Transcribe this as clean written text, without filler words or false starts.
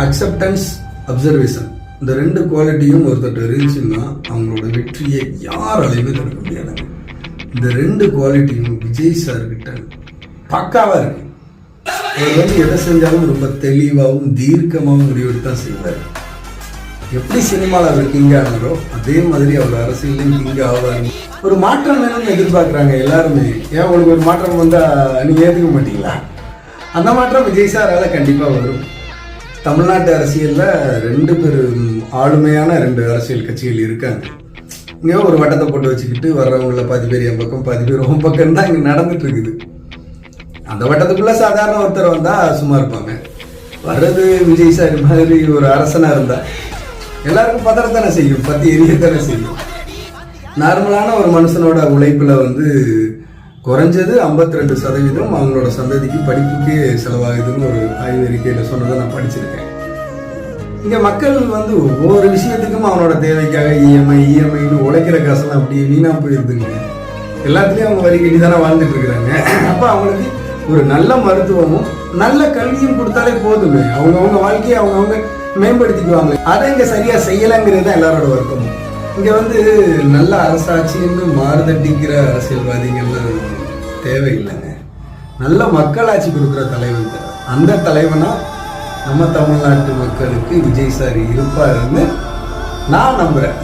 Acceptance, observation, இந்த 2 குவாலிட்டியும் ஒருத்தர் இருந்துச்சுன்னா அவங்களோட வெற்றியை யாராலையுமே தடுக்க முடியாதுங்க. இந்த 2 குவாலிட்டியும் விஜய் சார் கிட்ட பக்காவா இருக்கு. அவர் வந்து எதை செஞ்சாலும் ரொம்ப தெளிவாகவும் தீர்க்கமாகவும் முடிவெடுத்து தான் செய்வார். எப்படி சினிமாவில் அவர் கிங் ஆனாரோ அதே மாதிரி அவர் அரசியலையும் கிங் ஆவார். ஒரு மாற்றம் வேணும்னு எதிர்பார்க்குறாங்க எல்லாருமே. ஏன் உங்களுக்கு ஒரு மாற்றம் வந்தால் நீங்கள் ஏற்றுக்க மாட்டீங்களா? அந்த மாற்றம் விஜய் சாரால் கண்டிப்பாக வரும். தமிழ்நாட்டு அரசியலில் 2 பேரும் ஆளுமையான 2 அரசியல் கட்சிகள் இருக்காங்க. இங்கே ஒரு வட்டத்தை போட்டு வச்சுக்கிட்டு வர்றவங்கள 10 பேர் என் பக்கம் 10 பேர் உன் பக்கம் தான் இங்கே நடந்துட்டு இருக்குது. அந்த வட்டத்துக்குள்ள சாதாரண ஒருத்தர் வந்தால் சும்மா இருப்பாங்க. வர்றது விஜய் சார் மாதிரி ஒரு அரசனாக இருந்தால் எல்லாருக்கும் பதறத்தானே செய்யும், பற்றி எரியத்தானே செய்யும். நார்மலான ஒரு மனுஷனோட உழைப்பில் வந்து குறைஞ்சது 52% அவங்களோட சந்ததிக்கு படிப்புக்கே செலவாகுதுன்னு ஒரு ஆய்வறிக்கையில் சொன்னதை நான் படிச்சிருக்கேன். இங்கே மக்கள் வந்து ஒவ்வொரு விஷயத்துக்கும் அவனோட தேவைக்காக இஎம்ஐன்னு உழைக்கிற காசெல்லாம் அப்படியே வீணாக போயிருதுங்க. எல்லாத்துலேயும் அவங்க வரி கட்டி தானே வாழ்ந்துட்டு இருக்கிறாங்க. அப்போ அவங்களுக்கு ஒரு நல்ல மருத்துவமும் நல்ல கல்வியும் கொடுத்தாலே போதுமே. அவங்கவுங்க வாழ்க்கையை அவங்கவுங்க மேம்படுத்திக்குவாங்க. அதை இங்கே சரியாக செய்யலைங்கிறது தான் எல்லாரோட வர்க்கமும். இங்கே வந்து நல்ல அரசாட்சின்னு மாறுதட்டிக்கிற அரசியல்வாதிகள்லாம் தேவையில்லைங்க. நல்ல மக்களாட்சி கொடுக்குற தலைவன் தேவை. அந்த தலைவனா நம்ம தமிழ்நாட்டு மக்களுக்கு விஜய் சார் இருப்பாருன்னு நான் நம்புகிறேன்.